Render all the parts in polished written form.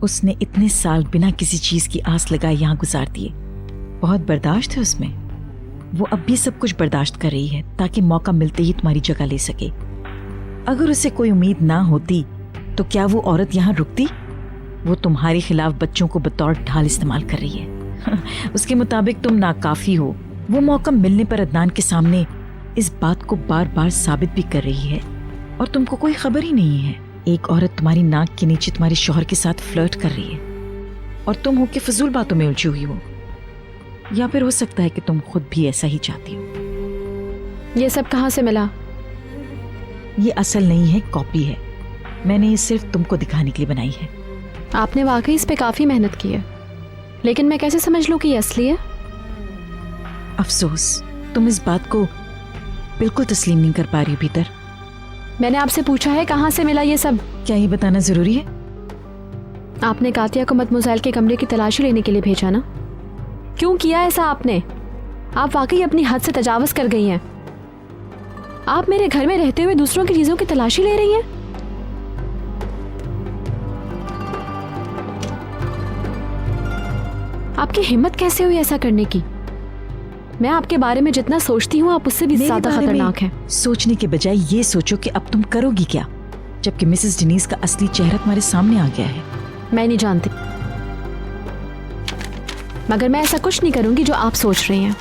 उसने इतने साल बिना किसी चीज की आस लगाए यहाँ गुजार दिए। बहुत बर्दाश्त है उसमें। वो अब भी सब कुछ बर्दाश्त कर रही है ताकि मौका मिलते ही तुम्हारी जगह ले सके। अगर उसे कोई उम्मीद ना होती तो क्या वो औरत यहाँ रुकती? वो तुम्हारे खिलाफ बच्चों को बतौर ढाल इस्तेमाल कर रही है। उसके मुताबिक तुम नाकाफी हो। वो मौका मिलने पर अदनान के सामने इस बात को बार बार साबित भी कर रही है और तुमको कोई खबर ही नहीं है। एक औरत तुम्हारी नाक के नीचे तुम्हारे शौहर के साथ फ्लर्ट कर रही है और तुम हो के फजूल बातों में उलझी हुई हो। या फिर हो सकता है कि तुम खुद भी ऐसा ही चाहती हो। ये सब कहाँ से मिला? ये असल नहीं है, कॉपी है। मैंने ये सिर्फ तुमको दिखाने के लिए बनाई है। आपने वाकई इस पे काफी मेहनत की है, लेकिन मैं कैसे समझ लूं कि ये असली है? अफसोस तुम इस बात को बिल्कुल तस्लीम नहीं कर पा रही हो भीतर। मैंने आपसे पूछा है कहाँ से मिला ये सब। क्या ये बताना जरूरी है? आपने कातिया को मदमुज़ैल के कमरे की तलाशी लेने के लिए भेजा ना? क्यों किया ऐसा आपने? आप वाकई अपनी हद से तजावुज़ कर गई हैं। आप मेरे घर में रहते हुए दूसरों की चीजों की तलाशी ले रही हैं। आपकी हिम्मत कैसे हुई ऐसा करने की? मैं आपके बारे में जितना सोचती हूँ आप उससे भी ज्यादा खतरनाक हैं। सोचने के बजाय ये सोचो कि अब तुम करोगी क्या, जबकि मिसेस डेनीज का असली चेहरा तुम्हारे सामने आ गया है। मैं नहीं जानती, मगर मैं ऐसा कुछ नहीं करूंगी जो आप सोच रही हैं।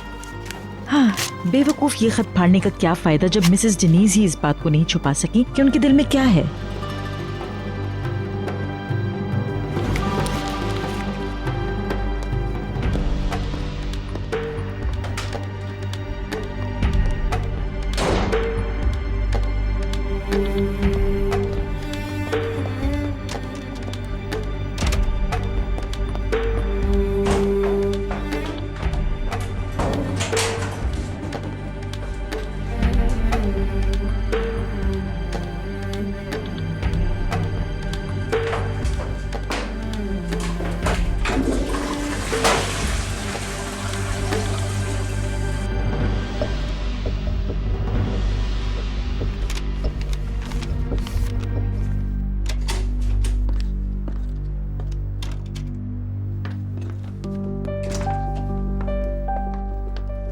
हाँ, बेवकूफ ये खत फाड़ने का क्या फायदा जब मिसेस डेनीज ही इस बात को नहीं छुपा सकी कि उनके दिल में क्या है।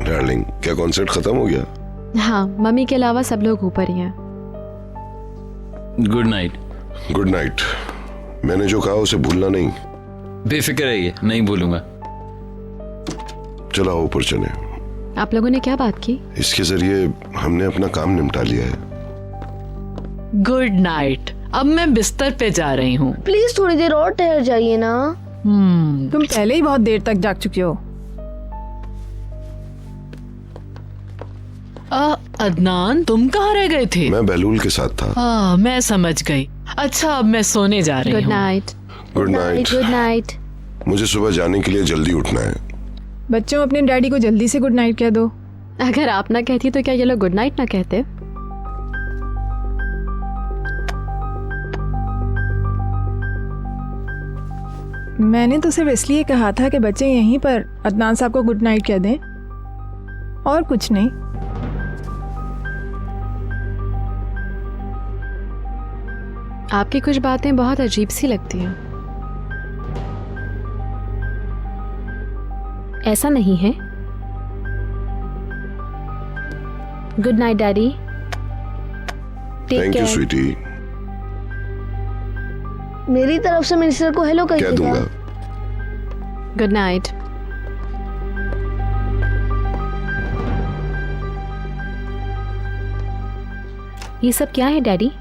डार्लिंग, क्या कॉन्सर्ट खत्म हो गया? हाँ, मम्मी के अलावा सब लोग ऊपर ही हैं। Good night. Good night. मैंने जो कहा उसे भूलना नहीं। बेफिक्र रहिए, नहीं भूलूंगा। चलो ऊपर चले। आप लोगों ने क्या बात की? इसके जरिए हमने अपना काम निपटा लिया है। Good night. अब मैं बिस्तर पे जा रही हूँ। प्लीज थोड़ी देर और ठहर जाइए ना। तुम पहले ही बहुत देर तक जाग चुके हो। अदनान, तुम कहाँ रह गए थे? मैं बहलूल के साथ था। मैं समझ गई। अच्छा, अब मैं सोने जा रही हूँ। Good night. Good night. Good night. मुझे सुबह जाने के लिए जल्दी उठना है। बच्चों, अपने डैडी को जल्दी से गुड नाइट कह दो। अगर आप ना कहती तो क्या ये लोग गुड नाइट ना कहते? मैंने तो सिर्फ इसलिए कहा था कि बच्चे यहीं पर अदनान साहब को गुड नाइट कह दें, और कुछ नहीं। आपकी कुछ बातें बहुत अजीब सी लगती हैं। ऐसा नहीं है। Good night daddy. Thank you sweetie. मेरी तरफ से मिनिस्टर को हेलो कह दूंगा। Good night. ये सब क्या है डैडी?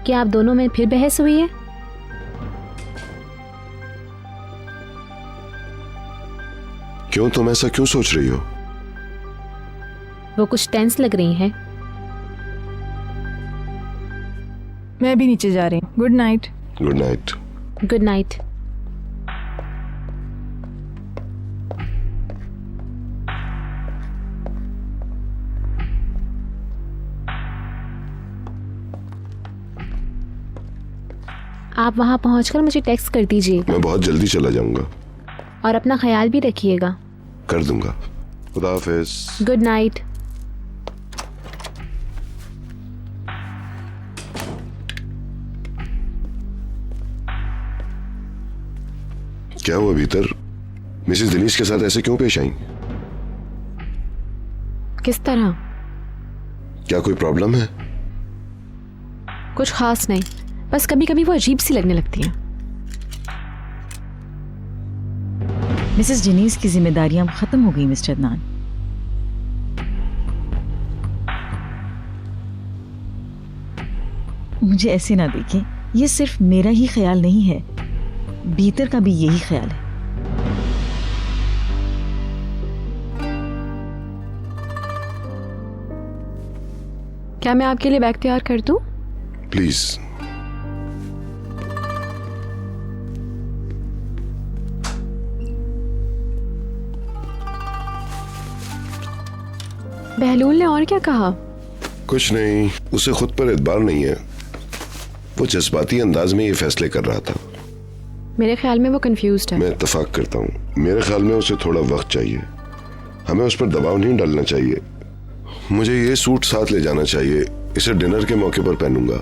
क्या आप दोनों में फिर बहस हुई है? क्यों, तुम ऐसा क्यों सोच रही हो? वो कुछ टेंस लग रही हैं। मैं भी नीचे जा रही हूँ। Good night. Good night. Good night. आप वहां पहुंचकर मुझे टेक्स्ट कर दीजिएगा। मैं बहुत जल्दी चला जाऊंगा। और अपना ख्याल भी रखिएगा। कर दूंगा। खुदा हाफिज। Good night. क्या हुआ भीतर? मिसेस दिनीश के साथ ऐसे क्यों पेश आई? किस तरह? क्या कोई प्रॉब्लम है? कुछ खास नहीं, बस कभी कभी वो अजीब सी लगने लगती हैं। मिसेस जेनिस की जिम्मेदारियां खत्म हो गई मिस्टर अदनान। मुझे ऐसे ना देखें, ये सिर्फ मेरा ही ख्याल नहीं है, भीतर का भी यही ख्याल है। क्या मैं आपके लिए बैग तैयार कर दूं? प्लीज। बहलूल ने और क्या कहा? कुछ नहीं, उसे खुद पर एतबार नहीं है। वो जज्बाती अंदाज में ये फैसले कर रहा था। मेरे ख्याल में वो कंफ्यूज्ड है। मैं इत्तेफाक करता हूँ। मेरे ख्याल में उसे थोड़ा वक्त चाहिए। हमें उस पर दबाव नहीं डालना चाहिए। मुझे ये सूट साथ ले जाना चाहिए, इसे डिनर के मौके पर पहनूंगा।